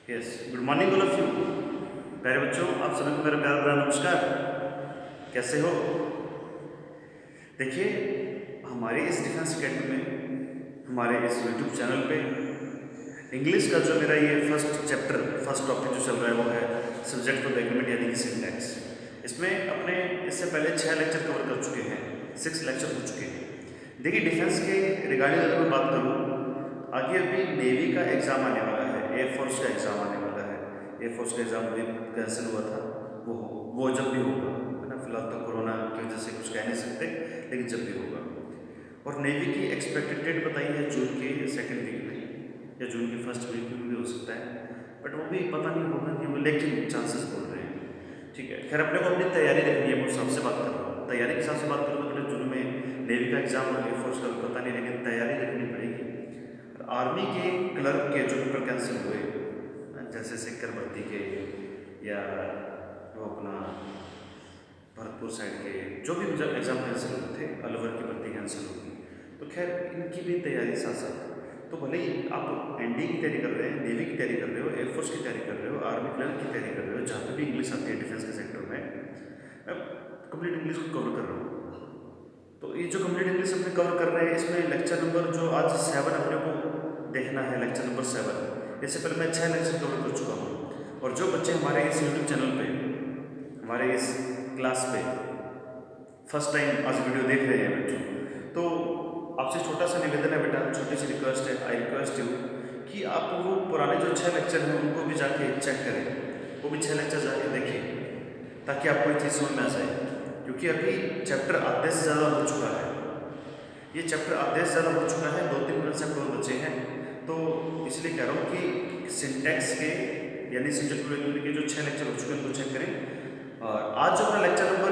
Yes, good morning all of you. प्यारे बच्चों, आप सभी को मेरा प्यार भरा नमस्कार। कैसे हो? देखिए, हमारे इस डिफेंस अकेडमी में, हमारे इस यूट्यूब चैनल पे इंग्लिश का जो मेरा ये फर्स्ट टॉपिक जो चल रहा है वो है सब्जेक्ट ऑफ एग्रीमेंट यानी कि सिंटैक्स। इसमें अपने इससे पहले 6 लेक्चर कवर कर चुके हैं, 6 लेक्चर हो चुके हैं। देखिए, डिफेंस के रिगार्डिंग अगर मैं बात करूँ, आगे अभी नेवी का एग्ज़ाम आने वाला है, एयरफोर्स का एग्ज़ाम आने वाला है। एयरफोर्स का एग्ज़ाम अभी कैंसिल हुआ था, वो जब भी होगा, है ना। फिलहाल तो कोरोना की वजह से कुछ कह नहीं सकते, लेकिन जब भी होगा। और नेवी की एक्सपेक्टेड डेट बताई है जून के सेकेंड वीक में या जून के फर्स्ट वीक में भी हो सकता है, बट वो भी पता नहीं होगा कि वो, लेकिन चांसेस बोल रहे हैं। ठीक है, खैर अपने को अपनी तैयारी रखनी है, मैं उस हिसाब से बात कर रहा हूँ। तैयारी के हिसाब से बात करूँ तो जून में नेवी का एग्ज़ाम और एयरफोर्स का पता नहीं, लेकिन तैयारी रखनी पड़ेगी। आर्मी के क्लर्क के जो पेपर कैंसिल हुए, जैसे सिक्कर भर्ती के या वो अपना भरतपुर साइड के जो भी एग्ज़ाम कैंसिल हुए थे, अलवर की भर्ती कैंसिल होगी, तो खैर इनकी भी तैयारी साथ साथ। तो भले ही आप एनडी की तैयारी कर रहे हैं, नेवी की तैयारी कर रहे हो, एयरफोर्स की तैयारी कर रहे हो, आर्मी क्लर्क की तैयारी कर रहे हो, जहाँ पर भी इंग्लिश आती है डिफेंस के सेक्टर में, मैं कंप्लीट इंग्लिश को कवर कर रहा हूँ। तो ये जो कंप्लीट इंग्लिश अपने कवर कर रहे हैं, इसमें लेक्चर नंबर जो आज 7 अपने को देखना है, लेक्चर नंबर 7। इससे पहले मैं 6 लेक्चर कवर कर चुका हूँ। और जो बच्चे हमारे इस यूट्यूब चैनल पे, हमारे इस क्लास पे फर्स्ट टाइम आज वीडियो देख रहे हैं बच्चों, तो आपसे छोटा सा निवेदन है बेटा, छोटी सी रिक्वेस्ट है, आई रिक्वेस्ट यू कि आप वो पुराने जो 6 लेक्चर हैं उनको भी जाके चेक करें, वो भी 6 लेक्चर जाके देखें, ताकि आपको ये चीज़ समझ में आ जाए। क्योंकि अभी चैप्टर आधे से ज़्यादा हो चुका है, ये चैप्टर आधे से ज़्यादा हो चुका है, 2-3 कंसेप्ट और बचे हैं। तो इसलिए कह रहा हूँ कि सिंटैक्स के यानी सब्जेक्ट के जो 6 लेक्चर हो चुके हैं उनको चेक करें। और आज जो अपना लेक्चर नंबर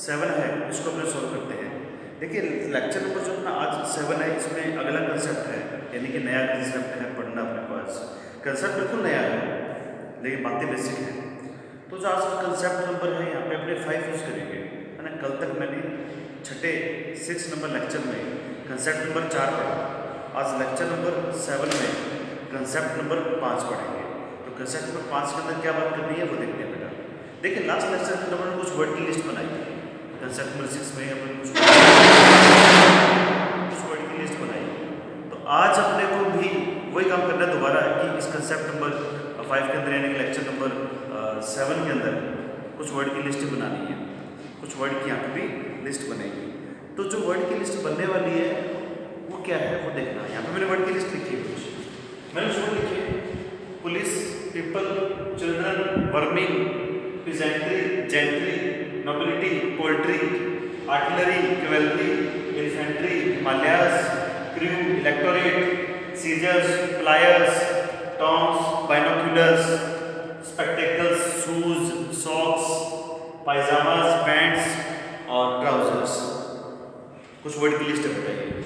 7 है, इसको अपने सॉल्व करते हैं। देखिए, लेक्चर नंबर जो अपना आज 7 है, इसमें अगला कंसेप्ट है, यानी कि नया कंसेप्ट है पढ़ना अपने पास। कंसेप्ट बिल्कुल नया है, लेकिन बातें बेसिक हैं। तो जो आज का कंसेप्ट नंबर है, यहाँ पे अपने 5 यूज़ करेंगे, है ना। कल तक मैंने छठे 6 नंबर लेक्चर में कंसेप्ट नंबर 4 पढ़ा, आज लेक्चर नंबर 7 में कंसेप्ट नंबर 5 पढ़ेंगे। तो कंसेप्ट नंबर 5 के अंदर क्या बात करनी है वो देखते हैं बेटा। देखिए, लास्ट लेक्चर में हमने कुछ वर्ड की लिस्ट बनाई थी, कंसेप्ट नंबर 6 में हमने कुछ वर्ड की लिस्ट बनाई। तो आज अपने को भी वही काम करना है दोबारा, कि इस कंसेप्ट नंबर 5 के अंदर यानी कि लेक्चर नंबर 7 के अंदर कुछ वर्ड की लिस्ट बनानी है, कुछ वर्ड की यहाँ पे भी लिस्ट बनेगी। तो जो वर्ड की लिस्ट बनने वाली है वो क्या है वो देखना है। यहाँ पे मैंने वर्ड की लिस्ट लिखी है, कुछ मैंने वर्ड लिखे: police, people, children, vermin, peasantry, gentry, nobility, poultry, artillery, cavalry, infantry, Himalayas, crew, electorate, scissors, pliers, tongs, binoculars, spectacles, shoes, socks, pyjamas, pants और ट्राउजर्स। कुछ वर्ड की लिस्ट बताइए।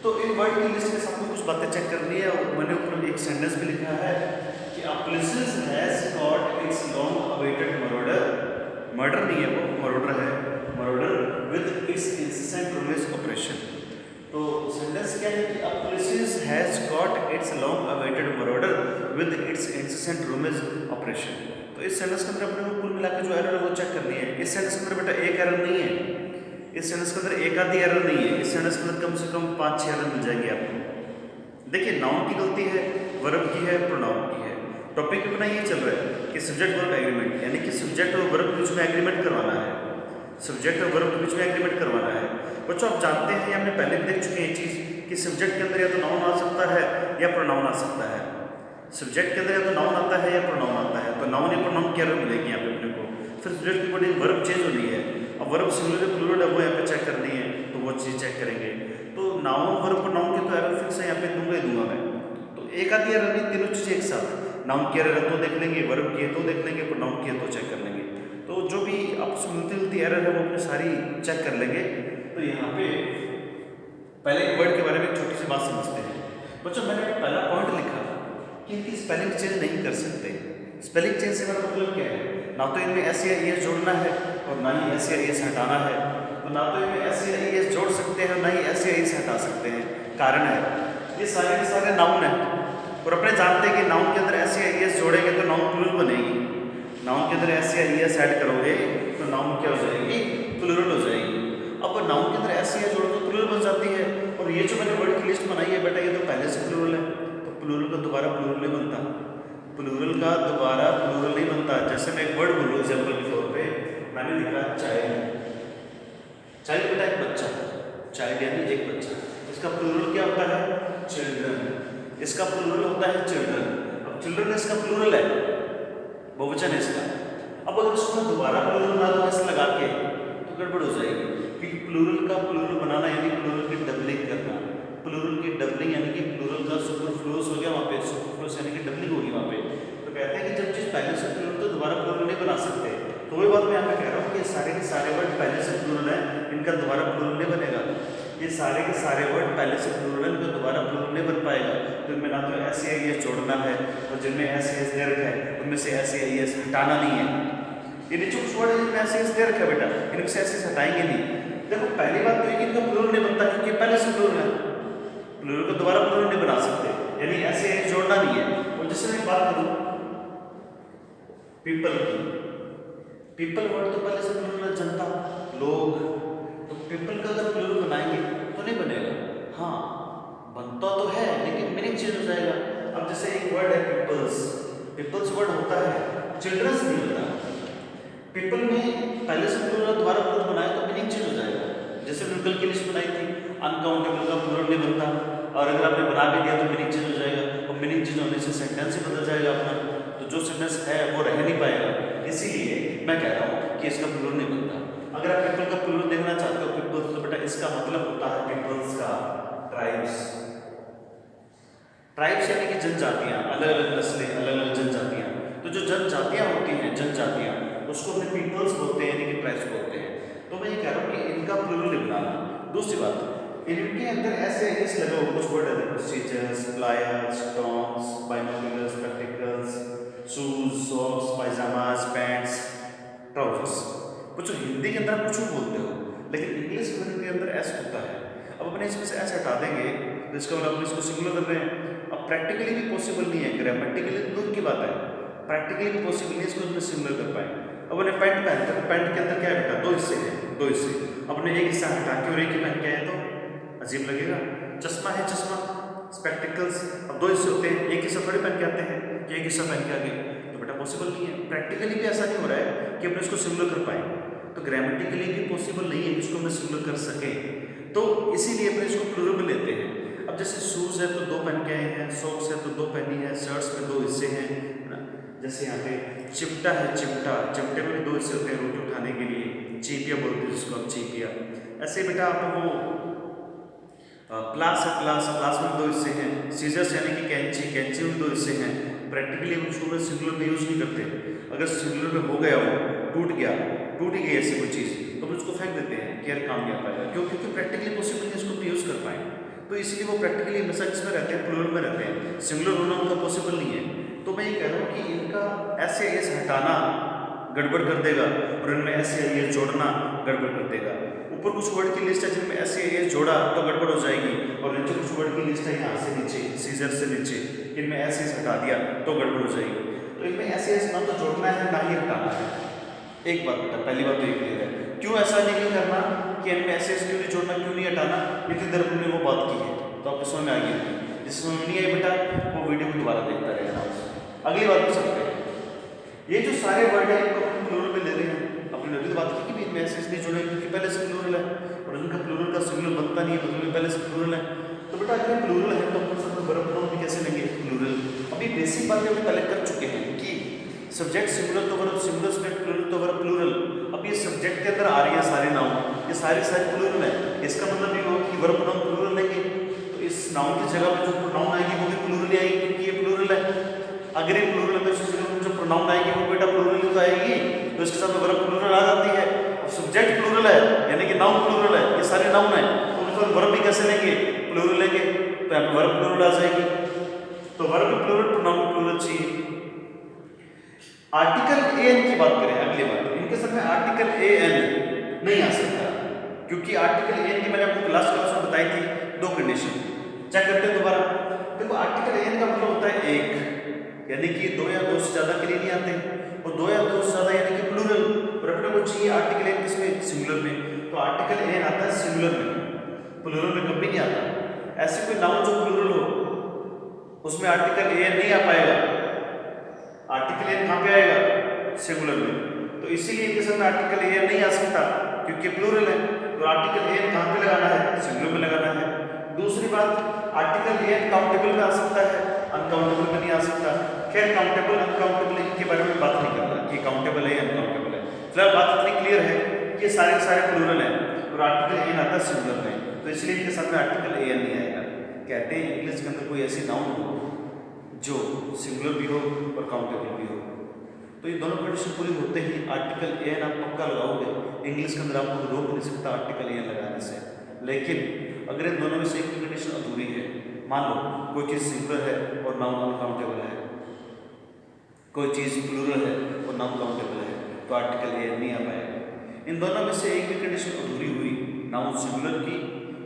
तो इन वर्ड की लिस्ट के साथ में कुछ बातें चेक करनी है, और मैंने ऊपर एक सेंटेंस भी लिखा है कि a police has got its long awaited murder नहीं है वो, मर्डर है, murder with its incident rummage operation. तो सेंटेंस क्या है कि a police has got its long awaited murder with its incident rummage operation. तो इस सेंटेंस के अंदर अपने को कुल मिलाकर जो एरर है वो चेक करनी है। इस सेंटेंस के अंदर बेटा एक एरर नहीं है, इस सेंटेंस के अंदर एक आधी एरर नहीं है, इस सेंटेंस के अंदर कम से कम 5-6 एरर मिल जाएगी आपको। देखिए, नाउन की गलती है, वर्ब की है, प्रोनाउन की है। टॉपिक अपना ये चल रहा है कि सब्जेक्ट वर्ब एग्रीमेंट, यानी कि सब्जेक्ट और वर्ब के बीच में एग्रीमेंट करवाना है, सब्जेक्ट और वर्ब के बीच में एग्रीमेंट करवाना है। बच्चों, आप जानते हैं, हमने पहले भी देख चुके हैं ये चीज़ कि सब्जेक्ट के अंदर या तो नाउन आ सकता है या प्रोनाउन आ सकता है। सब्जेक्ट के अंदर या तो नाउन आता है या प्रोनाउन आता है, तो नाउन या प्रोनाउन की एरर मिलेगी यहाँ पे अपने को। फिर सब्जेक्ट की अकॉर्डिंग वर्ब चेंज हो रही है, अब वर्ब सिंगुलर प्लूरल है वो यहाँ पे चेक करनी है, तो वो चीज़ चेक करेंगे। तो नाउन वर्ब प्रोनाउन के तो एरर फिक्स है, यहाँ पे दूंगा ही दूंगा मैं। तो एक आधी एरर नहीं, तीनों चीज़ें एक साथ, नाउन की एरर है तो देख लेंगे, वर्ब की है तो देख लेंगे, प्रोनाउन की है तो चेक कर लेंगे। तो जो भी आपस में मिलती जुलती एरर है वो अपने सारी चेक कर लेंगे। तो यहाँ पे पहले एक वर्ड के बारे में एक छोटी सी बात समझते हैं। बच्चों, मैंने पहला पॉइंट लिखा कि इनकी स्पेलिंग चेंज नहीं कर सकते। स्पेलिंग चेंज से मेरा मतलब क्या है, ना तो इनमें एस या ई एस जोड़ना है और ना ही एस या ई एस हटाना है। तो ना तो इनमें एस या ई एस जोड़ सकते हैं, ना ही एस या ई एस हटा सकते हैं। कारण है, ये सारे के सारे नाउन है और अपने जानते हैं कि नाउन के अंदर एस या ईएस जोड़ेंगे तो नाउन प्लूरल बनेगी। नाउन के अंदर एस या ईएस ऐड करोगे तो नाउन क्या हो जाएगी, प्लूरल हो जाएगी। अब नाउन के अंदर एस या जोड़ो तो प्लूरल बन जाती है। और ये जो मैंने वर्ड की लिस्ट बनाई है बेटा, ये तो पहले से प्लूरल है, तो प्लूरल का दोबारा प्लूरल नहीं बनता, प्लूरल का दोबारा प्लूरल नहीं बनता। जैसे मैं एक वर्ड बोलूँ एग्जाम्पल के तौर पे, मैंने लिखा चाइल्ड। चाइल्ड बेटा एक बच्चा, चाइल्ड यानी एक बच्चा, इसका प्लूरल क्या होता है, चिल्ड्रन। इसका प्लूरल होता है चिल्ड्रन। अब चिल्ड्रन इसका प्लूरल है, बहुवचन है इसका। अब अगर उसको दोबारा प्लूरल बना दो ऐसे लगा के तो गड़बड़ हो जाएगी, क्योंकि प्लूरल का प्लूरल बनाना यानी प्लूरल की डबलिंग करना। प्लूरल की डबलिंग यानी कि प्लूरल का सुपरफ्लूअस हो गया वहाँ पे, सुपरफ्लूअस यानी कि डबलिंग होगी वहाँ पे। तो कहते हैं कि जब चीज़ पहले से प्लूरल तो दोबारा प्लूरल नहीं बना सकते। तो वही बात मैं यहाँ पे कह रहा हूँ कि सारे के सारे वर्ड पहले से प्लूरल है, इनका दोबारा प्लूरल नहीं बनेगा। ये सारे के सारे वर्ड पहले से प्लूरल है, इनका दोबारा प्लूरल नहीं बन पाएगा। तो इनमें ना तो एस या ईएस जोड़ना है, और जिनमें एस या ईएस दे रखा है उनमें से एस या ईएस हटाना नहीं है। ये नीचे कुछ वर्ड है जिनमें एस या ईएस दे रखा है बेटा, इनमें से एस या ईएस हटाएंगे नहीं। देखो पहली बात तो ये कि इनका प्लूरल नहीं बनता, क्योंकि पहले से प्लूरल है, प्लूरल को दोबारा प्लूरल नहीं बना सकते, यानी एस या ईएस जोड़ना नहीं है। और जैसे मैं बात करूँ पीपल की, पीपल वर्ड तो पहले से प्लूरल है, जनता, लोग। तो पीपल का अगर प्लूरल बनाएंगे तो नहीं बनेगा। हाँ बनता तो है लेकिन मीनिंग चेंज हो जाएगा। अब जैसे एक वर्ड है पीपल्स, पीपल्स वर्ड होता है, चिल्ड्रंस नहीं होता। पीपल में पहले से प्लूरल दोबारा प्लूरल बनाया तो मीनिंग चेंज हो जाएगा। जैसे मैंने कल की लिस्ट बनाई थी, अनकाउंटेबल का प्लूरल नहीं बनता, और अगर आपने बना भी दिया तो मीनिंग चेंज हो जाएगा, और मीनिंग चेंज होने से सेंटेंस ही बदल जाएगा अपना, तो जो सेंटेंस है वो रह नहीं पाएगा। इसीलिए मैं कह रहा हूँ कि इसका प्लूरल नहीं बनता। अगर आप पीपल का प्लूरल देखना चाहते हो पीपल्स, तो बेटा इसका मतलब होता है पीपल्स का ट्राइब्स। ट्राइब्स यानी कि जनजातियां, अलग अलग नस्लें, अलग अलग जनजातियां। तो जो जनजातियां होती हैं, जनजातियां, उसको अपने पीपल्स बोलते हैं, यानी कि ट्राइब्स बोलते हैं। तो मैं ये कह रहा हूँ कि इनका प्लूरल नहीं बनाना। दूसरी बात, इनके अंदर ऐसे इस लगा हुआ कुछ वर्ड है, scissors, pliers, tongs, binoculars, spectacles, shoes, socks, pyjamas, pants, trousers. कुछ हिंदी के अंदर आप कुछ भी बोलते हो, लेकिन इंग्लिश के अंदर एस होता है। अब अपने इसमें से एस हटा देंगे तो इसका मतलब इसको सिंगुलर कर रहे हैं। अब प्रैक्टिकली भी पॉसिबल नहीं है, ग्रामेटिकली दूर की बात है, प्रैक्टिकली भी पॉसिबल नहीं है इसको इसमें सिंगुलर कर पाए। अब उन्हें पैंट पहनते हैं, पैंट के अंदर क्या है बेटा, दो हिस्से हैं, दो हिस्से। अपने एक हिस्सा हटा के और एक ही पहन के आए तो अजीब लगेगा। चश्मा है, चश्मा, स्पेक्टिकल्स, अब दो हिस्से होते हैं, एक हिस्सा थोड़ी पहन के आते हैं कि एक हिस्सा पहन के आ गए, तो बेटा पॉसिबल नहीं है। प्रैक्टिकली भी ऐसा नहीं हो रहा है कि अपने इसको सिंगुलर कर पाए, तो ग्रामेटिकली भी पॉसिबल नहीं है कि इसको हम सिंगुलर कर सके, तो इसीलिए अपने इसको प्लूरल में लेते हैं। अब जैसे शूज़ है तो दो पहन के आए हैं, सॉक्स है तो दो पहनी है, शर्ट्स में दो हिस्से हैं ना। जैसे यहाँ पे चिमटा है, चिमटा, चिमटे में भी दो हिस्से होते हैं रोटी उठाने के लिए, चीपिया बोलते हैं जिसको आप चीपिया। ऐसे बेटा आप वो प्लास है, प्लास, प्लास में दो हिस्से हैं, सीजर्स यानी कि कैंची, कैंची में दो हिस्से हैं। प्रैक्टिकली हम उसको सिंगुलर में यूज़ नहीं करते। अगर सिंगुलर में हो गया, वो टूट गया, टूट ही गई ऐसी कोई चीज़, तो हम उसको फेंक देते हैं कि यार काम नहीं आ पाएगा, क्यों? क्योंकि प्रैक्टिकली पॉसिबल नहीं इसको यूज़ कर पाए, तो इसलिए वो प्रैक्टिकली हमेशा किसमें रहते हैं, प्लूरल में रहते हैं। सिंगुलर होना उनका पॉसिबल नहीं है। तो मैं ये कह रहा हूँ कि इनका एस या एस हटाना गड़बड़ कर देगा, और इनमें एस या एस जोड़ना गड़बड़ कर देगा। ऊपर कुछ वर्ड की लिस्ट है जिनमें एस या एस जोड़ा तो गड़बड़ हो जाएगी, और नीचे कुछ वर्ड की लिस्ट है यहाँ से नीचे, सीजर से नीचे, इनमें एस एस हटा दिया तो गड़बड़ हो जाएगी। तो इनमें एस एस ना तो जोड़ना है ना ही हटाना है। एक बात बेटा, पहली बात तो ये क्लियर है। क्यों ऐसा नहीं करना कि इनमें एस एस क्यों नहीं जोड़ना, क्यों नहीं हटाना, इतनी देर हमने वो बात की है, तो आपको समझ में आ गई। जिस समझ में नहीं आई बेटा वो वीडियो को दोबारा देखता रहेगा। अगली बात पर चलते हैं। ये जो सारे वर्ड है इनको हम प्लूरल में ले रहे हैं। अपने अभी तो बात की कि इनमें एस एस नहीं जोड़े क्योंकि पहले से प्लूरल है, और इनका प्लूरल का सिंगुलर बनता नहीं है, मतलब पहले से प्लूरल है। तो बेटा अगर प्लूरल है तो अपन सब वर्ब प्रोनाउन भी कैसे लेंगे, प्लूरल। अभी बेसिक बातें हम कलेक्ट कर चुके हैं कि सब्जेक्ट सिंगुलर तो वर्ब सिंगुलर, सब्जेक्ट प्लूरल तो वर्ब प्लूरल। अब ये सब्जेक्ट के अंदर आ रही है सारे नाउन, ये सारे प्लूरल है, इसका मतलब ये हो कि वर्ब प्रोनाउन प्लूरल लेंगे, तो इस नाउन की जगह पे जो प्रोनाउन आएगी वो भी प्लूरल ही आएगी, क्योंकि ये प्लूरल है। अगर ये प्लूरल है तो इसकी जगह जो प्रोनाउन आएगी वो बेटा प्लूरल ही तो आएगी, तो इसके साथ वर्ब प्लूरल आ जाती है। और सब्जेक्ट प्लूरल है यानी कि नाउन प्लूरल है, ये सारे नाउन है, तो उनका वर्ब भी कैसे लेंगे, प्लूरल लेंगे, तो यहाँ पे वर्ब प्लूरल आ जाएगी। तो वर्ब प्लूरल, प्रोनाउन प्लूरल चाहिए। आर्टिकल ए एन की बात करें, अगली बात, इनके साथ में आर्टिकल ए एन नहीं आ सकता, क्योंकि आर्टिकल ए एन की मैंने आपको लास्ट क्लास में बताई थी दो कंडीशन। चेक करते हैं दोबारा। देखो आर्टिकल ए एन का मतलब होता है यानी कि दो या दो से ज़्यादा के लिए नहीं आते, और दो या दो से ज़्यादा यानी कि प्लूरल। और अपने को चाहिए आर्टिकल एन किसमें, सिंगुलर में, तो आर्टिकल एन आता है सिंगुलर में, प्लूरल में कभी नहीं आता। ऐसे कोई नाउन जो प्लूरल हो उसमें आर्टिकल एन नहीं आ पाएगा, आर्टिकल एन कहाँ पे आएगा, सिंगुलर में। तो इसीलिए इनके साथ आर्टिकल एन नहीं आ सकता क्योंकि प्लूरल है, तो आर्टिकल एन कहाँ पे लगाना है, सिंगुलर में लगाना है। दूसरी बात, आर्टिकल एन काउंटेबल में आ सकता है, अनकाउंटेबल में नहीं आ सकता। खैर काउंटेबल अनकाउंटेबल इनके बारे में बात नहीं करना कि काउंटेबल है अनकाउंटेबल है, फिलहाल बात इतनी क्लियर है कि सारे के सारे प्लूरल है और आर्टिकल एन आता है सिंगुलर में, तो इसलिए इनके साथ में आर्टिकल एन नहीं आएगा। कहते हैं इंग्लिश के अंदर कोई ऐसी नाउन हो जो सिंगुलर भी हो और काउंटेबल भी हो, तो ये दोनों कंडीशन पूरी होते ही आर्टिकल एन आप पक्का लगाओगे। इंग्लिश के अंदर आपको रोक नहीं सकता आर्टिकल एन लगाने से। लेकिन अगर इन दोनों में से एक कंडीशन अधूरी है, मान लो कोई चीज़ सिंगुलर है और नाउन अनकाउंटेबल है, कोई चीज़ प्लूरल है और नाउन काउंटेबल है, तो आर्टिकल एन नहीं आ पाएगा। इन दोनों में से एक भी कंडीशन अधूरी हुई, नाउन सिंगुलर की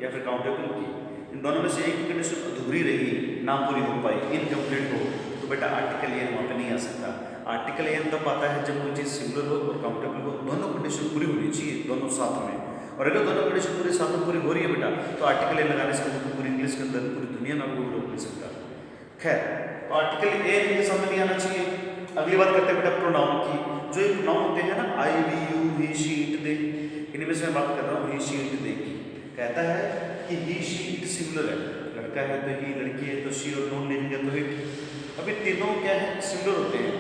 या फिर काउंटेबल की, इन दोनों में से एक भी कंडीशन अधूरी रही, ना पूरी हो पाई, इनकम्प्लीट हो, तो बेटा आर्टिकल एन वहाँ पे नहीं आ सकता। आर्टिकल एन तब आता है जब कोई चीज़ सिंगुलर हो और काउंटेबल हो, दोनों कंडीशन पूरी होनी चाहिए, दोनों साथ में। और अगर दोनों कंडीशन पूरे साथ में पूरी हो रही है बेटा, तो आर्टिकल एन लगाने से पूरी इंग्लिश के अंदर पूरी दुनिया में आपको रोक नहीं सकता। खैर, तो आर्टिकल एन इनके सामने नहीं आना चाहिए। अगली बात करते हैं बेटा प्रोनाउन की। जो ये प्रोनाउन होते हैं ना, I, we, you, he, she, it, they, इनमें से मैं बात कर रहा हूँ ही, शी, इट, दे की। कहता है कि ही, शी, इट सिंगुलर है, लड़का है तो ही, लड़की है तो शी, और नॉन लिविंग है तो इट। अभी तीनों क्या है, सिंगुलर होते हैं।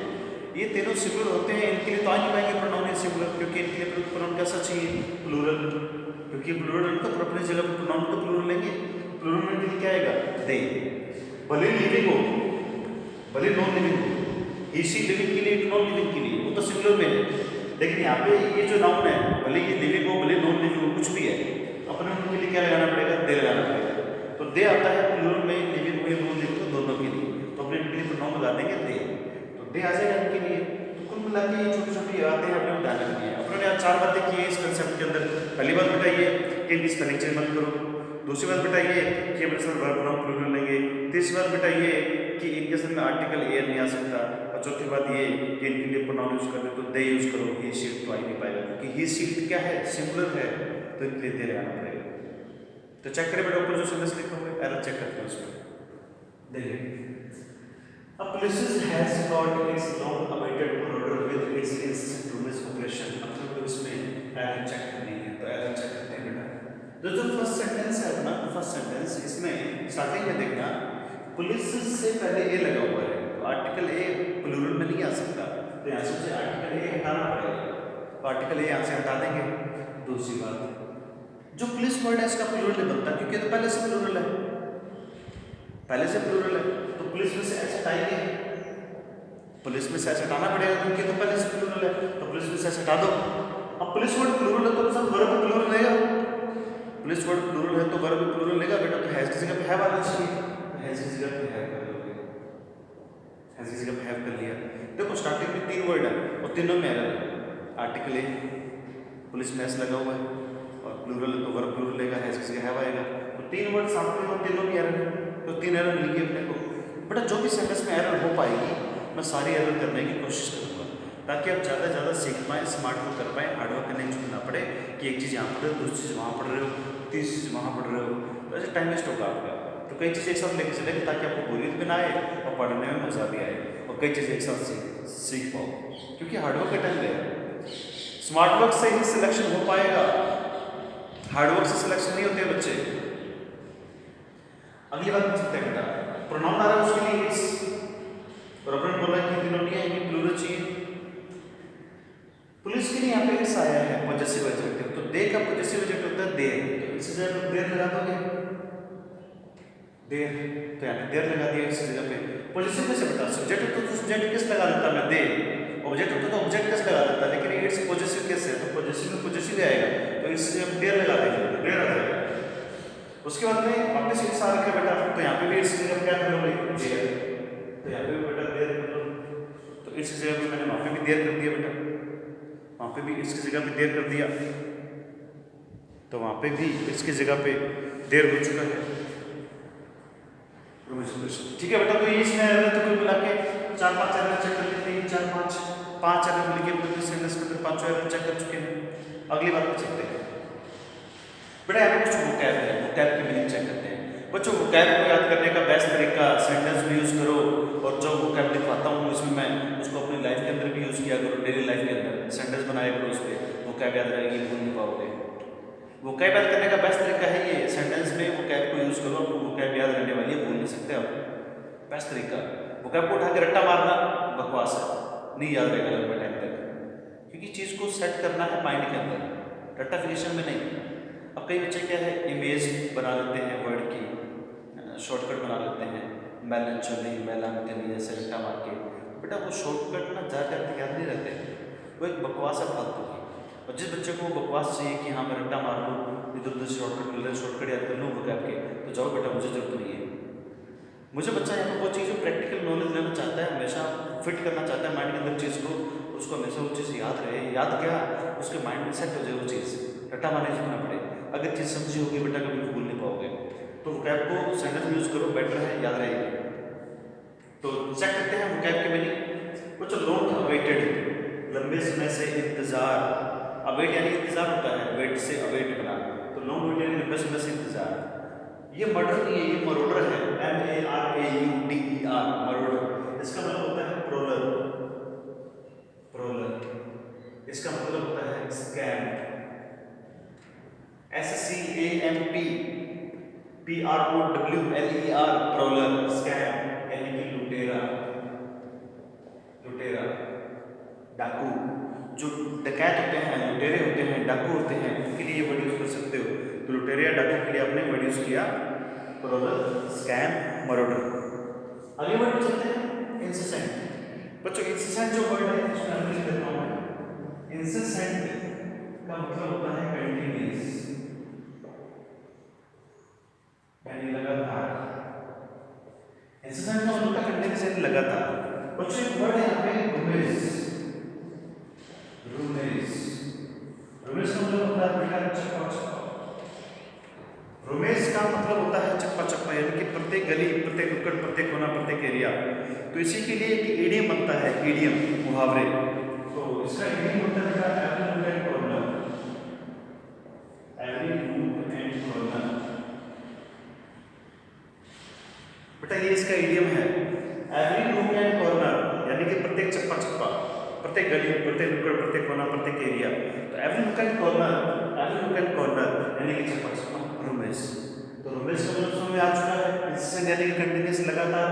ये तीनों सिंगुलर होते हैं, इनके लिए तो आ नहीं पाएंगे प्रोनाउन ये सिंगुलर, क्योंकि इनके लिए प्रोनाउन कैसा चाहिए, प्लूरल, क्योंकि प्लूरल तो अपनी जगह पर प्रोनाउन तो प्लूरल लेंगे। प्लूरल में इनके लिए क्या आएगा, दे, भले लिविंग हो भले नॉन लिविंग हो, इसी लिविंग के लिए नॉन लिविंग के लिए वो तो सिंगुलर में है। लेकिन यहाँ पे ये जो नाउन है, भले ये लिविंग हो भले नॉन लिविंग हो, कुछ भी है, अपने उनके लिए क्या लगाना पड़ेगा, दे लगाना पड़ेगा। तो दे आता है प्लूरल में, लिविंग हो या नॉन लिविंग हो, दोनों के लिए, तो अपने उनके लिए प्रोनाउन लगा देंगे दे, तो दे आ जाएगा इनके लिए। तो कुल मिला के ये छोटी छोटी बातें अपने ध्यान रखनी है। अपने आज 4 बातें की है इस कंसेप्ट के अंदर। पहली बात बेटा ये कि इनकी स्पेलिंग चेंज मत करो। दूसरी बात बेटा ये कि अपने साथ वर्ब प्रोनाउन प्लूरल लेंगे। तीसरी बात बेटा ये कि इनके साथ में आर्टिकल एन नहीं आ सकता। और चौथी बात ये कि इनके लिए प्रोनाउन यूज करते तो दे यूज करो, ही, शी, इट तो आ ही नहीं पाएगा, क्योंकि ही, शी, इट क्या है, सिंगुलर है, तो इनके लिए दे लगाना पड़ेगा। तो चेक करें बेटा ऊपर जो सेंटेंस लिखा हुआ है, एरर चेक करते हैं उसमें। देखिए, A police has got its long-awaited order with its incessant rumors operation। मतलब इसमें एरर चेक करनी है, तो एरर चेक करते हैं बेटा। जो फर्स्ट सेंटेंस है अपना, फर्स्ट सेंटेंस, इसमें स्टार्टिंग में देखना पुलिस से पहले ए लगा हुआ है, तो आर्टिकल ए प्लूरल में नहीं आ सकता, तो यहाँ से मुझे आर्टिकल ए हटाना पड़ेगा, तो आर्टिकल ए यहाँ से हटा देंगे। दूसरी बात, जो पुलिस वर्ड है इसका प्लूरल नहीं बनता, क्योंकि तो पहले से प्लूरल है, पहले से प्लूरल है, तो पुलिस में से ऐसे हटाएंगे, पुलिस में से ऐसे हटाना पड़ेगा क्योंकि तो पहले से प्लूरल है, तो पुलिस में से ऐसे हटा दो। अब पुलिस वर्ड प्लूरल है तो सब वर्ब प्लूरल लेगा, पुलिस वर्ड प्लूरल है तो वर्ब प्लूरल लेगा बेटा, तो हैज की जगह पे हैव आना चाहिए, हैज की जगह पे हैव कर लोगे, हैज की जगह पे हैव कर लिया। देखो स्टार्टिंग में 3 वर्ड है और तीनों में एरर है। आर्टिकल ए पुलिस में एस लगा हुआ है और प्लूरल है तो वर्ब प्लूरल लेगा, हैज की जगह हैव आएगा, तो 3 वर्ड सामने और तीनों में एरर है, तो 3 एरर मिल गई अपने को। बेटा जो भी सेंटेंस में एरर हो पाएगी मैं सारी एरर करने की कोशिश करूँगा, ताकि आप ज़्यादा से ज़्यादा सीख पाएँ, स्मार्ट वर्क कर पाएँ, हार्ड वर्क करने की जरूरत ना पड़े कि एक चीज़ यहाँ पढ़ रहे हो, दूसरी चीज़ वहाँ पढ़ रहे हो, तीसरी चीज़ वहाँ पढ़ रहे हो, तो ऐसे टाइम वेस्ट होगा आपका। तो कई चीज़ें एक साथ लेके चलेंगे ताकि आपको बोरियत भी ना आए और पढ़ने में मज़ा भी आए और कई चीज़ें एक साथ सीख पाओ, क्योंकि हार्डवर्क का टाइम लगेगा। स्मार्ट वर्क से ही सिलेक्शन हो पाएगा, हार्डवर्क से सिलेक्शन नहीं होते बच्चे। अगली बात पूछते हैं बेटा, प्रोनाउन आ रहा है उसके लिए इस, और अपन बोला कि तीनों नहीं आएंगे, प्लूरल चाहिए। पुलिस के लिए यहाँ पे इस आया है पॉजेसिव एडजेक्टिव, तो दे का पॉजेसिव एडजेक्टिव होता है देर, तो इस जगह पे देर लगा दोगे, देर, तो यहाँ पे देर लगा दिया इस जगह पे। पॉजेसिव कैसे बेटा, सब्जेक्ट तो सब्जेक्ट किस लगा देता मैं, दे, ऑब्जेक्ट होता तो ऑब्जेक्ट किस लगा देता, लेकिन इट्स पॉजेसिव कैसे है, तो पॉजेसिव में पॉजेसिव आएगा, तो इस जगह देर लगा देंगे, देर आ जाएगा। उसके बाद में वापस इट्स आ रखा बेटा, तो यहाँ पे भी इस जगह क्या करोगे, देर, तो यहाँ पे भी बेटा देर कर लो, तो इस जगह पे मैंने वहाँ पे भी देर कर दिया बेटा, वहाँ पे भी इसकी जगह पे देर कर दिया, तो वहाँ पे भी इसकी जगह पे देर हो चुका है। ठीक है बेटा, तो ये इसमें तो कुल मिला के चार पांच एरर चेक कर लेते हैं, चार पांच एरर लिखे पूरे सेंटेंस के अंदर, पांचों एरर चेक कर चुके हैं। अगली बात पे चलते हैं। बेटा यहाँ पे कुछ वोकैब है, वोकैब की मीनिंग चेक करते हैं। बच्चों वोकैब को याद करने का बेस्ट तरीका सेंटेंस में यूज करो, और जो वोकैब लिखवाता हूँ इसमें मैं उसको अपनी लाइफ के अंदर भी यूज किया करो, डेली लाइफ के अंदर सेंटेंस बनाया करो, उस पर वोकैब याद रहेगी, भूल नहीं पाओगे। वोकैब याद करने का बेस्ट तरीका है ये, सेंटेंस में वोकैब को यूज करो, आपको वोकैब याद रहने वाली है, भूल नहीं सकते आप। बेस्ट तरीका, वोकैब को उठा के रट्टा मारना बकवास है, नहीं याद रहेगा लंबे टाइम तक, क्योंकि चीज को सेट करना है माइंड के अंदर, रट्टाफिकेशन में नहीं। अब कई बच्चे क्या है, इमेज बना लेते हैं वर्ड की, शॉर्टकट बना लेते हैं, मेलनचोली मेलानचोली ऐसे रट्टा मार के। बेटा वो शॉर्टकट ना ज़्यादा याद नहीं रहते, वो एक बकवास है फालतू की। और जिस बच्चे को बकवास चाहिए कि हाँ मैं रट्टा मार लूँ, इधर उधर शॉर्टकट मिल रहा है, शॉर्टकट याद कर लूँ वोकैब के, तो जाओ बेटा, मुझे जरूरत नहीं है। मुझे बच्चा यहाँ पर वो चीज़ जो प्रैक्टिकल नॉलेज लेना चाहता है, हमेशा फिट करना चाहता है माइंड के अंदर चीज़ को, उसको हमेशा वो चीज़ याद रहे, याद क्या उसके माइंड में सेट हो जाए वो चीज़, रट्टा मारने सीखना पड़े। अगर चीज़ समझी होगी बेटा कभी भूल नहीं पाओगे। तो वोकैब को सेंटेंस में यूज करो, बेटर है, याद रहेगी। तो चेक करते हैं वोकैब के मीनिंग। कुछ लॉन्ग अवेटेड, लंबे समय से इंतजार, अवेट यानी इंतजार होता है, वेट से अवेट बना, तो लॉन्ग अवेट यानी लंबे समय से इंतजार। ये मर्डर नहीं है, ये मरोडर है, MARAUDER, मरोडर। इसका मतलब होता है प्रोलर, प्रोलर। इसका मतलब होता है स्कैम, SCAMP, PROWLER, प्रोलर, स्कैम यानी कि लुटेरा, लुटेरा, डाकू। जो डकैत होते हैं, लुटेरे होते हैं, डाकू होते हैं, उनके लिए ये वर्ड यूज कर सकते हो। तो लुटेरे या डाकू के लिए आपने वर्ड यूज किया प्रोलर, स्कैम, मरोडर। अगले वर्ड पे चलते हैं, इंसेसेंट। बच्चों इंसेसेंट जो वर्ड है उसमें हम लिख देता हूँ, इंसेसेंट का मतलब होता है कंटिन्यूअस, यानी लगातार। इंसेसेंट का मतलब कंटिन्यूअस यानी लगातार। बच्चों एक वर्ड है यहाँ पे रूमेज, रूमेज, रूमेज का मतलब होता है बेटा चप्पा चप्पा। रोमेज का मतलब होता है चप्पा चप्पा, यानी कि प्रत्येक गली, प्रत्येक नुक्कड़, प्रत्येक कोना, प्रत्येक एरिया। तो इसी के लिए एक इडियम बनता है, इडियम मुहावरे। तो इसका इडियम होता है every nook and corner, every nook and corner. बेटा ये इसका इडियम है, एवरी नूक एंड कॉर्नर, यानी कि प्रत्येक चप्पा चप्पा, प्रत्येक गली, प्रत्येक नुक्कड़, प्रत्येक कोना, प्रत्येक एरिया। तो every nook and corner, every nook and corner यानी कि चप्पा चप्पा, रोमेज। तो रोमेज का मतलब समझ में आ चुका है, इंसेसेंट यानी कि कंटिन्यूअस लगातार,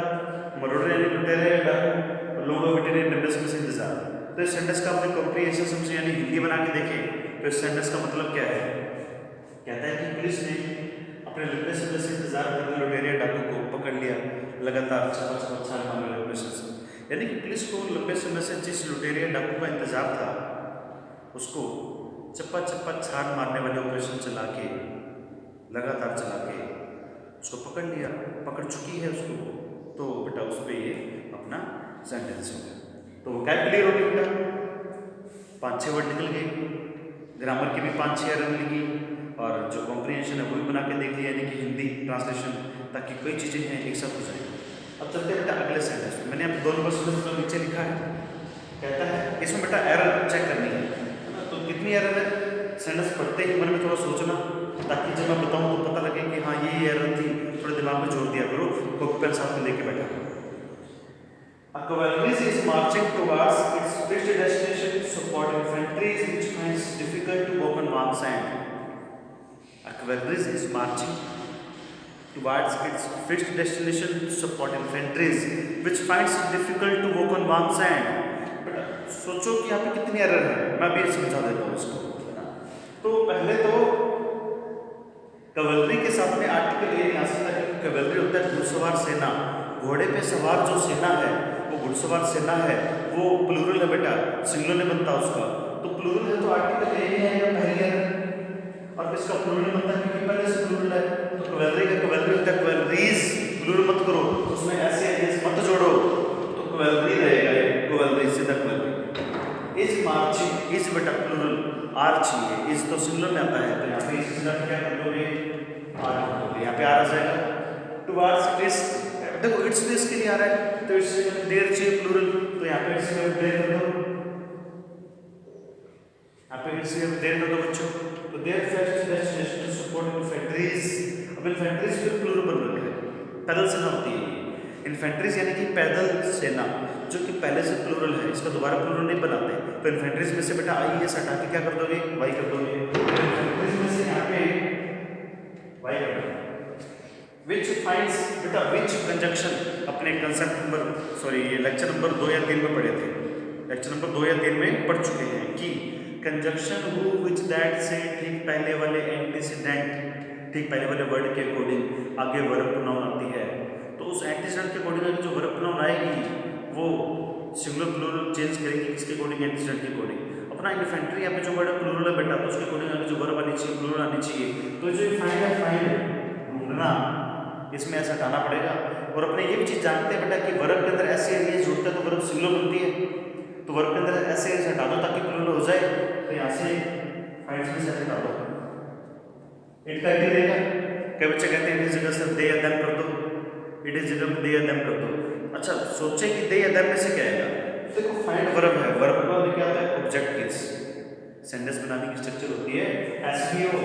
मरोडर यानी लुटेरे डाकू, लॉन्ग अवेटेड यानी लंबे समय से इंतजार। तो इस सेंटेंस का आपने कॉम्प्रिहेंशन समझे यानी हिंदी बना के देखें, तो इस सेंटेंस का मतलब क्या है? कहता है कि पुलिस ने अपने लंबे समय से इंतजार कर रहे लुटेरे डाकू को पकड़ लिया, लगातार चप्पा चप्पा छान मारने वाले ऑपरेशन से। यानी कि पुलिस को लंबे समय से जिस लुटेरे डाकू का इंतजार था, उसको चप्पा चप्पा छान मारने वाले ऑपरेशन चला के, लगातार चला के उसको पकड़ लिया, पकड़ चुकी है उसको। तो बेटा उस पर ये अपना सेंटेंस हो गया। तो वो क्या क्लियर हो गया बेटा, 5-6 वर्ड निकल गए, ग्रामर की भी 5-6 एरर मिलेगी, और जो कॉम्प्रिहेंशन है वो भी बना के देख लिया, यानी कि हिंदी ट्रांसलेशन, ताकि कई चीज़ें हैं एक साथ हो जाए। अब चलते हैं बेटा अगले सेंटेंस में। मैंने अब 2 नंबर सेंटेंस नीचे लिखा है, कहता है इसमें बेटा एरर चेक करनी है ना। तो कितनी एरर है, सेंटेंस पढ़ते ही मन में थोड़ा सोचना, ताकि जब मैं बताऊं तो पता लगे कि हाँ ये एरर थी, थोड़े दिमाग में जोड़ दिया करो, कॉपी पेन साथ में लेके बैठा करो। A cavalry is marching towards its fixed destination to support infantry which finds difficult to walk on warm sand. A cavalry is marching towards its fixed destination to support infantry which finds difficult to walk on warm sand. बेटा सोचो कि यहाँ पे कितनी error है, मैं भी समझा देता हूँ इसको। तो पहले तो कवलरी के साथ में आर्टिकल ये आ सकता है कि कवलरी होता है घुड़सवार सेना, घोड़े पे सवार जो सेना है वो घुड़सवार सेना है, वो प्लूरल है बेटा, सिंगुलर नहीं बनता उसका। तो प्लूरल है तो आर्टिकल ए है या पहले है, और इसका प्लूरल बनता है क्योंकि पहले से प्लूरल है। तो कवलरी का कवलरी होता है कवलरीज, प्लूरल मत करो, उसमें ऐसे मत जोड़ो, तो कवलरी रहेगा, कवलरी सीधा कवलरी। इज मार्चिंग, इज बेटा प्लूरल, आर चाहिए, इज तो सिंगुलर में आता है, तो यहाँ पे इस क्या कर दोगे, आर कर दोगे, यहाँ पे आर आ जाएगा। टुवार्ड्स इट्स देखो इट्स भी इसके लिए आ रहा है, तो इट्स देयर चाहिए प्लूरल, तो यहाँ पे इट्स देयर कर दो, यहाँ पे इट्स देयर कर दो बच्चों। तो their first destination to support infantries. अब इन्फेंट्रीज फिर प्लूरल बन रहा है, पैदल सेना होती है इन्फेंट्रीज, यानी कि पैदल सेना, जो कि पहले से प्लूरल है, इसका दोबारा प्लूरल नहीं बनाते। तो इन्फेंट्रीज में से बेटा आई एस हटा के क्या कर दोगे, वाई कर दोगे। इन्फेंट्रीज में से यहाँ पे वाई कर दोगे। विच फाइंड्स, बेटा विच कंजंक्शन अपने कंसेप्ट नंबर सॉरी ये लेक्चर नंबर 2 या 3 में पढ़े थे, लेक्चर नंबर 2 या 3 में पढ़ चुके हैं कि कंजंक्शन हु विच दैट से ठीक पहले वाले एंटीसीडेंट, ठीक पहले वाले वर्ड के अकॉर्डिंग आगे वर्ब प्रोनाउन आती है, तो उस एंटीसीडेंट के अकॉर्डिंग आगे जो वर्ब प्रोनाउन आएगी वो सिंगुलर प्लूरल चेंज करेगी किसके अकॉर्डिंग, एंटीसीडेंट के अकॉर्डिंग। अपना इन्फेंट्री यहाँ पे जो वर्ड प्लूरल है बेटा, तो उसके अकॉर्डिंग आगे जो वर्ब आनी चाहिए प्लूरल आनी चाहिए। तो जो फाइंड है, फाइंड ढूंढना, इसमें ऐसा हटाना पड़ेगा। और अपने ये भी चीज़ जानते हैं बेटा कि वर्ब के अंदर ऐसे एरिया जुड़ता है तो वर्ब सिंगुलर बनती है, तो वर्ब के अंदर ऐसे हटा दो ताकि प्लूरल हो जाए। तो यहाँ से फाइंड्स में से हटा दो, इट का इट रहेगा। कई बच्चे कहते हैं इस जगह सिर्फ दे या देम कर दो, इट इस जगह में दे या देम कर दो। अच्छा सोचे कि दे या देम में से क्या आएगा, देखो फाइंड वर्ब है, वर्ब का क्या होता है, ऑब्जेक्ट केस। सेंटेंस बनाने की स्ट्रक्चर होती है एसवीओ,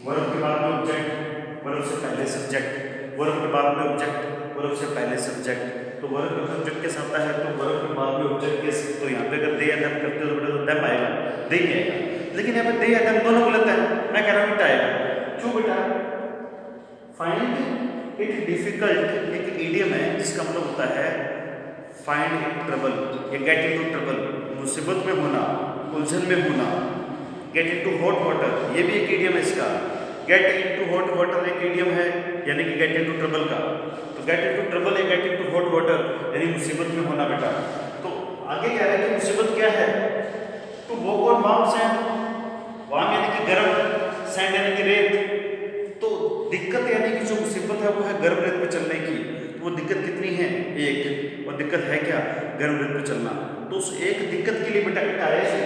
वर्ब के बाद में ऑब्जेक्ट, वर्ब से पहले सब्जेक्ट, वर्ब के बाद में ऑब्जेक्ट, वर्ब से पहले सब्जेक्ट। तो वर्ब के ऑब्जेक्ट के साथ है, तो वर्ब के बाद में ऑब्जेक्ट के। तो यहाँ पे अगर दे या देम करते हो तो बेटा तो देम आएगा, दे ही आएगा। लेकिन यहाँ पे दे या देम दोनों गलत है, मैं कह रहा हूँ इट आएगा। क्यों बेटा, फाइंड इट डिफिकल्ट एक इडियम है जिसका मतलब होता है फाइंड इन ट्रबल या गेट इनटू ट्रबल, मुसीबत में होना, उलझन में होना। गेट इनटू हॉट वाटर, ये भी एक इडियम है इसका। गेट इनटू हॉट वाटर एक इडियम है, यानी कि गेट इनटू ट्रबल का। तो गेट इनटू ट्रबल या गेट इनटू हॉट वाटर यानी मुसीबत में होना बेटा। तो आगे कह रहा है कि मुसीबत क्या है, to walk on warm sand, warm यानी कि गर्म, सैंड यानी कि रेत। तो दिक्कत यानी कि जो मुसीबत है वो है गर्म रेत पे चलने की। तो वो दिक्कत कितनी है, एक, और दिक्कत है क्या, गर्म रेत पे चलना। तो उस एक दिक्कत के लिए बेटा इट आया है,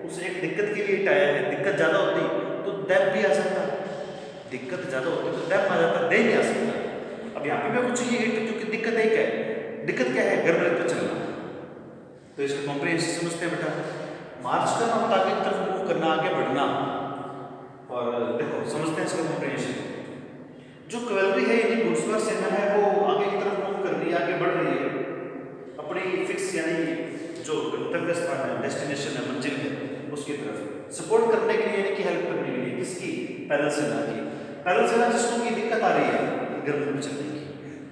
उस एक दिक्कत के लिए इट आया है। दिक्कत ज़्यादा होती तो दैम भी आ सकता, दिक्कत ज़्यादा होती तो दैम आ जाता, दे नहीं आ सकता। अब यहाँ पे मैं कुछ ही इट, क्योंकि दिक्कत एक है, दिक्कत क्या है, गर्म रेत पे चलना। तो इसका कॉम्प्रिहेंशन समझते हैं बेटा, मार्च करना होता है, आगे की तरफ मूव करना, आगे बढ़ना। और देखो समझते हैं इसका कॉम्प्रिहेंशन। जो कैवलरी है यानी घुड़सवार सेना है वो आगे की तरफ मूव कर रही है, आगे बढ़ रही है अपनी फिक्स यानी जो गंतव्य स्थान है, डेस्टिनेशन है, मंजिल है, उसकी तरफ सपोर्ट करने के लिए यानी कि हेल्प करने के लिए। किसकी, पैदल सेना की। पैदल सेना जिसको की दिक्कत आ रही है गर्म रेत में चलने की,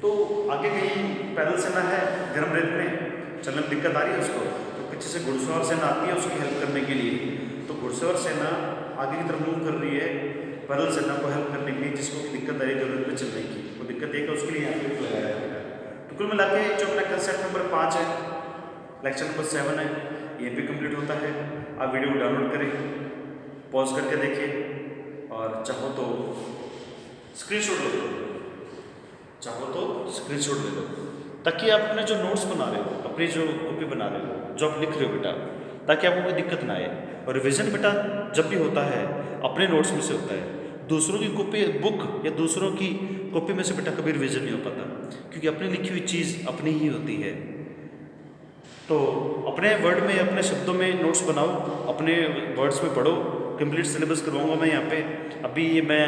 तो आगे कहीं पैदल सेना है गर्म रेत में चलने में दिक्कत आ रही है उसको, तो पीछे से घुड़सवार सेना आती है उसकी हेल्प करने के लिए। तो घुड़सवार सेना आगे की तरफ मूव कर रही है पैदल सेना को हेल्प करने के लिए, जिसको की दिक्कत आ रही है गर्म रेत में चलने की। वो दिक्कत एक है, उसके लिए यहाँ पे लगाया जाएगा। तो कुल मिला के जो अपना कंसेप्ट नंबर 5 है, लेक्चर नंबर 7 है, ये भी कंप्लीट होता है। आप वीडियो को डाउनलोड करें, पॉज करके देखें, और चाहो तो स्क्रीनशॉट ले लो, चाहो तो स्क्रीनशॉट ले लो, ताकि आप अपने जो नोट्स बना रहे हो, अपनी जो कॉपी बना रहे हो, जो आप लिख रहे हो बेटा, ताकि आपको कोई दिक्कत ना आए। और रिवीजन बेटा जब भी होता है अपने नोट्स में से होता है, दूसरों की कॉपी बुक या दूसरों की कॉपी में से बेटा कभी रिवीजन नहीं हो पाता, क्योंकि अपनी लिखी हुई चीज़ अपनी ही होती है। तो अपने वर्ड में, अपने शब्दों में नोट्स बनाओ, अपने वर्ड्स में पढ़ो। कंप्लीट सिलेबस करवाऊंगा मैं यहाँ पे, अभी ये मैं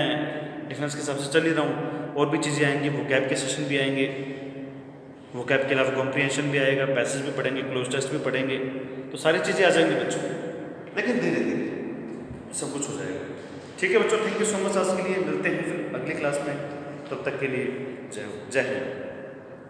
डिफेंस के हिसाब से चल ही रहा हूँ, और भी चीज़ें आएंगी, वोकैब के सेशन भी आएंगे, वोकैब के अलावा कॉम्प्रिहेंशन भी आएगा, पैसेज भी पढ़ेंगे, क्लोज टेस्ट भी पढ़ेंगे, तो सारी चीज़ें आ जाएंगी बच्चों, लेकिन धीरे धीरे सब कुछ हो जाएगा। ठीक है बच्चों, थैंक यू सो मच आज के लिए, मिलते हैं फिर अगली क्लास में, तब तक के लिए जय हिंद।